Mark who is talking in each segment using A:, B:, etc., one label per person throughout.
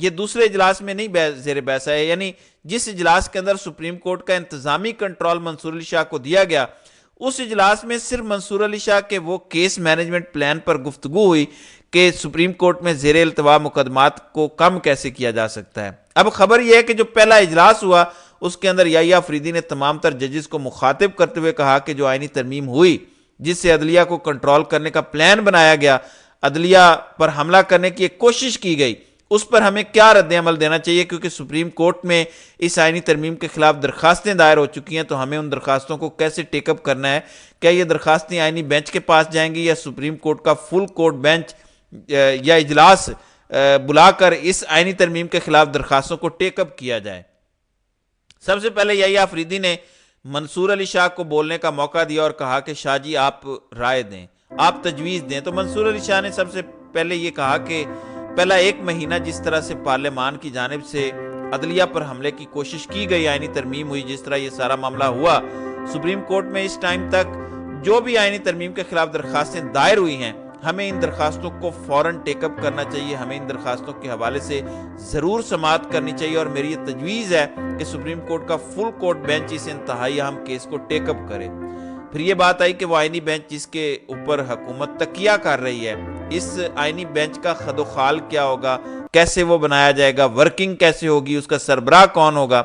A: یہ دوسرے اجلاس میں نہیں زیر بحث ہے، یعنی جس اجلاس کے اندر سپریم کورٹ کا انتظامی کنٹرول منصور علی شاہ کو دیا گیا، اس اجلاس میں صرف منصور علی شاہ کے وہ کیس مینجمنٹ پلان پر گفتگو ہوئی کہ سپریم کورٹ میں زیر التوا مقدمات کو کم کیسے کیا جا سکتا ہے۔ اب خبر یہ ہے کہ جو پہلا اجلاس ہوا اس کے اندر یحییٰ آفریدی نے تمام تر ججز کو مخاطب کرتے ہوئے کہا کہ جو آئینی ترمیم ہوئی جس سے عدلیہ کو کنٹرول کرنے کا پلان بنایا گیا، عدلیہ پر حملہ کرنے کی ایک کوشش کی گئی، اس پر ہمیں کیا رد عمل دینا چاہیے، کیونکہ سپریم کورٹ میں اس آئینی ترمیم کے خلاف درخواستیں دائر ہو چکی ہیں، تو ہمیں ان درخواستوں کو کیسے ٹیک اپ کرنا ہے۔ کیا یہ درخواستیں آئینی بینچ کے پاس جائیں گی یا سپریم کورٹ کا فل کورٹ بینچ یا اجلاس بلا کر اس آئینی ترمیم کے خلاف درخواستوں کو ٹیک اپ کیا جائے؟ سب سے پہلے یحییٰ آفریدی نے منصور علی شاہ کو بولنے کا موقع دیا اور کہا کہ شاہ جی آپ رائے دیں، آپ تجویز دیں۔ تو منصور علی شاہ نے سب سے پہلے یہ کہا کہ پہلا 1 مہینہ جس طرح سے پارلیمان کی جانب سے عدلیہ پر حملے کی کوشش کی گئی، آئینی ترمیم ہوئی، جس طرح یہ سارا معاملہ ہوا، سپریم کورٹ میں اس ٹائم تک جو بھی آئینی ترمیم کے خلاف درخواستیں دائر ہوئی ہیں، ہمیں ان درخواستوں کو فوراً ٹیک اپ کرنا چاہیے، ہمیں ان درخواستوں کے حوالے سے ضرور سماعت کرنی چاہیے، اور میری یہ تجویز ہے کہ سپریم کورٹ کا فل کورٹ بینچ اس انتہائی اہم کیس کو ٹیک اپ کرے۔ پھر یہ بات آئی کہ وہ آئینی بینچ جس کے اوپر حکومت تکیہ کر رہی ہے، اس آئینی بینچ کا خد و خال کیا ہوگا، کیسے وہ بنایا جائے گا، ورکنگ کیسے ہوگی، اس کا سربراہ کون ہوگا۔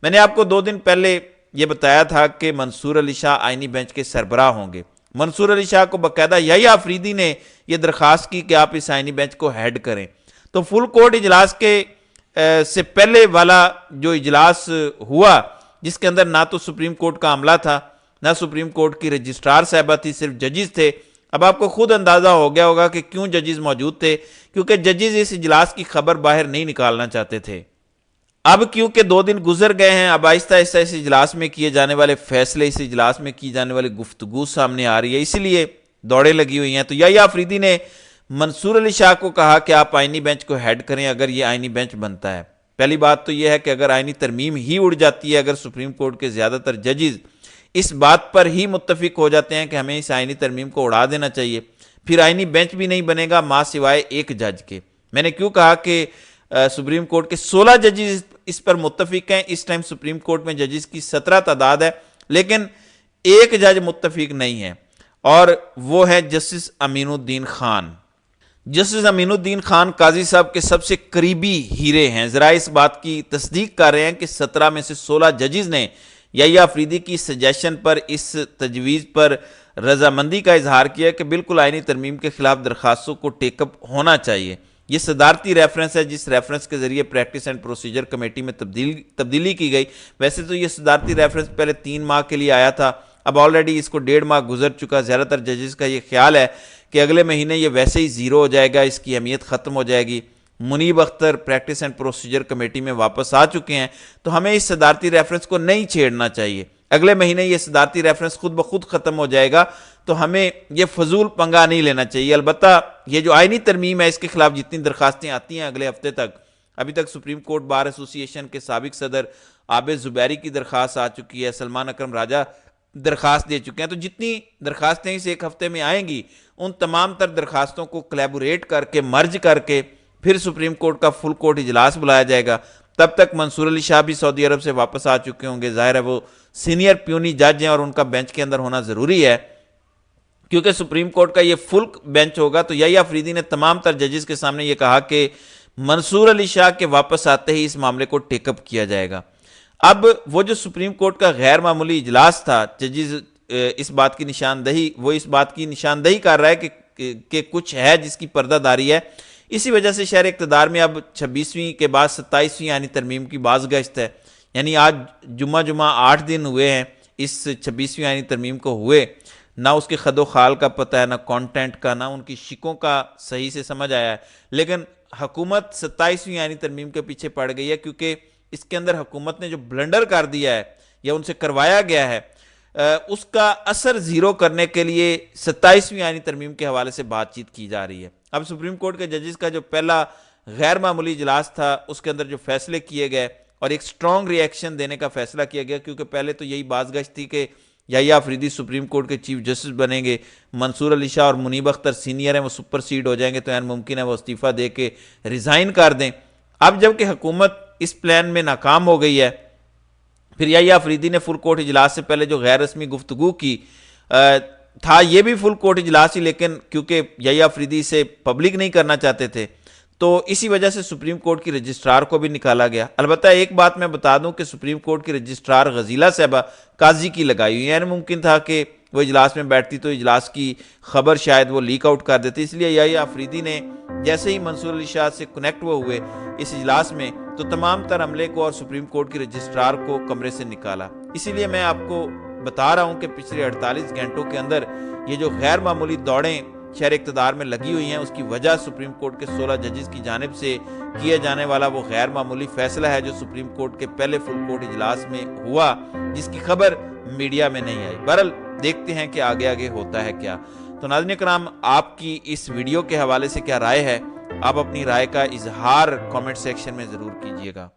A: میں نے آپ کو 2 دن پہلے یہ بتایا تھا کہ منصور علی شاہ آئینی بینچ کے سربراہ ہوں گے۔ منصور علی شاہ کو باقاعدہ یحییٰ آفریدی نے یہ درخواست کی کہ آپ اس آئینی بینچ کو ہیڈ کریں۔ تو فل کورٹ اجلاس کے سے پہلے والا جو اجلاس ہوا، جس کے اندر نہ تو سپریم کورٹ کا عملہ تھا، نہ سپریم کورٹ کی رجسٹرار صاحبہ تھی، صرف ججز تھے۔ اب آپ کو خود اندازہ ہو گیا ہوگا کہ کیوں ججز موجود تھے، کیونکہ ججز اس اجلاس کی خبر باہر نہیں نکالنا چاہتے تھے۔ اب کیونکہ 2 دن گزر گئے ہیں، اب آہستہ آہستہ اس اجلاس میں کیے جانے والے فیصلے، اس اجلاس میں کی جانے والی گفتگو سامنے آ رہی ہے، اسی لیے دوڑیں لگی ہوئی ہیں۔ تو یحییٰ آفریدی نے منصور علی شاہ کو کہا کہ آپ آئینی بینچ کو ہیڈ کریں اگر یہ آئینی بینچ بنتا ہے۔ پہلی بات تو یہ ہے کہ اگر آئینی ترمیم ہی اڑ جاتی ہے، اگر سپریم کورٹ کے زیادہ تر ججز اس بات پر ہی متفق ہو جاتے ہیں کہ ہمیں اس آئینی ترمیم کو اڑا دینا چاہیے، پھر آئینی بینچ بھی نہیں بنے گا ماں سوائے ایک جج کے۔ میں نے کیوں کہا کہ سپریم کورٹ کے 16 ججز اس پر متفق ہیں، اس ٹائم سپریم کورٹ میں ججز کی 17 تعداد ہے، لیکن ایک جج متفق نہیں ہے، اور وہ ہے جسٹس امین الدین خان۔ جسٹس امین الدین خان قاضی صاحب کے سب سے قریبی ہیرے ہیں، ذرائع اس بات کی تصدیق کر رہے ہیں کہ 17 میں سے 16 ججز نے یحییٰ آفریدی کی سجیشن پر، اس تجویز پر رضامندی کا اظہار کیا کہ بالکل آئینی ترمیم کے خلاف درخواستوں کو ٹیک اپ ہونا چاہیے۔ یہ صدارتی ریفرنس ہے، جس ریفرنس کے ذریعے پریکٹس اینڈ پروسیجر کمیٹی میں تبدیلی کی گئی۔ ویسے تو یہ صدارتی ریفرنس پہلے 3 ماہ کے لیے آیا تھا، اب آلریڈی اس کو 1.5 ماہ گزر چکا۔ زیادہ تر ججز کا یہ خیال ہے کہ اگلے مہینے یہ ویسے ہی زیرو ہو جائے گا، اس کی اہمیت ختم ہو جائے گی۔ Muneeb Akhtar practice and procedure committee میں واپس آ چکے ہیں، تو ہمیں اس صدارتی ریفرنس کو نہیں چھیڑنا چاہیے۔ اگلے مہینے یہ صدارتی ریفرنس خود بخود ختم ہو جائے گا، تو ہمیں یہ فضول پنگا نہیں لینا چاہیے۔ البتہ یہ جو آئینی ترمیم ہے، اس کے خلاف جتنی درخواستیں آتی ہیں اگلے ہفتے تک، ابھی تک سپریم کورٹ بار ایسوسی ایشن کے سابق صدر عابد زبیری کی درخواست آ چکی ہے، سلمان اکرم راجہ درخواست دے چکے ہیں، تو جتنی درخواستیں اس 1 ہفتے میں آئیں گی، ان تمام تر درخواستوں کو کلیبوریٹ کر کے، مرج کر کے، پھر سپریم کورٹ کا فل کورٹ اجلاس بلایا جائے گا۔ تب تک منصور علی شاہ بھی سعودی عرب سے واپس آ چکے ہوں گے۔ ظاہر ہے وہ سینئر پیونی جج ہیں اور ان کا بینچ کے اندر ہونا ضروری ہے، کیونکہ سپریم کورٹ کا یہ فل بینچ ہوگا۔ تو یحییٰ آفریدی نے تمام تر ججز کے سامنے یہ کہا کہ منصور علی شاہ کے واپس آتے ہی اس معاملے کو ٹیک اپ کیا جائے گا۔ اب وہ جو سپریم کورٹ کا غیر معمولی اجلاس تھا، ججز اس بات کی نشاندہی کر رہا ہے کہ کچھ ہے جس کی پردہ داری ہے۔ اسی وجہ سے شہر اقتدار میں اب 26ویں کے بعد 27ویں یعنی ترمیم کی باز گشت ہے، یعنی آج جمعہ 8 دن ہوئے ہیں اس 26ویں یعنی ترمیم کو ہوئے، نہ اس کے خد و خال کا پتہ ہے، نہ کانٹینٹ کا، نہ ان کی شکوں کا صحیح سے سمجھ آیا ہے، لیکن حکومت 27ویں یعنی ترمیم کے پیچھے پڑ گئی ہے، کیونکہ اس کے اندر حکومت نے جو بلنڈر کر دیا ہے یا ان سے کروایا گیا ہے، اس کا اثر زیرو کرنے کے لیے 27ویں یعنی ترمیم کے حوالے سے بات چیت کی جا رہی ہے۔ اب سپریم کورٹ کے ججز کا جو پہلا غیر معمولی اجلاس تھا، اس کے اندر جو فیصلے کیے گئے اور ایک سٹرونگ ری ایکشن دینے کا فیصلہ کیا گیا، کیونکہ پہلے تو یہی باز گشت تھی کہ یحییٰ آفریدی سپریم کورٹ کے چیف جسٹس بنیں گے، منصور علی شاہ اور منیب اختر سینئر ہیں، وہ سپر سیڈ ہو جائیں گے، تو این ممکن ہے وہ استعفیٰ دے کے ریزائن کر دیں۔ اب جب کہ حکومت اس پلان میں ناکام ہو گئی ہے، پھر یحییٰ آفریدی نے فل کورٹ اجلاس سے پہلے جو غیر رسمی گفتگو کی تھا، یہ بھی فل کورٹ اجلاس ہی، لیکن کیونکہ یحییٰ آفریدی اسے پبلک نہیں کرنا چاہتے تھے تو اسی وجہ سے سپریم کورٹ کی رجسٹرار کو بھی نکالا گیا۔ البتہ ایک بات میں بتا دوں کہ سپریم کورٹ کی رجسٹرار غزیلہ صاحبہ قاضی کی لگائی ہوئی، یعنی ممکن تھا کہ وہ اجلاس میں بیٹھتی تو اجلاس کی خبر شاید وہ لیک آؤٹ کر دیتی، اس لیے یحییٰ آفریدی نے جیسے ہی منصور علی شاہ سے کنیکٹ ہوئے اس اجلاس میں تو تمام تر عملے کو اور سپریم کورٹ کی رجسٹرار کو کمرے سے نکالا۔ اسی لیے میں آپ کو بتا رہا ہوں کہ پچھلے 48 گھنٹوں کے اندر یہ جو غیر معمولی دوڑیں شہر اقتدار میں لگی ہوئی ہیں، اس کی وجہ سپریم کورٹ کے 16 ججز کی جانب سے کیا جانے والا وہ غیر معمولی فیصلہ ہے جو سپریم کورٹ کے پہلے فل کورٹ اجلاس میں ہوا، جس کی خبر میڈیا میں نہیں آئی۔ بہرحال دیکھتے ہیں کہ آگے آگے ہوتا ہے کیا۔ تو ناظرین کرام، آپ کی اس ویڈیو کے حوالے سے کیا رائے ہے؟ آپ اپنی رائے کا اظہار کامنٹ سیکشن میں ضرور کیجیے گا۔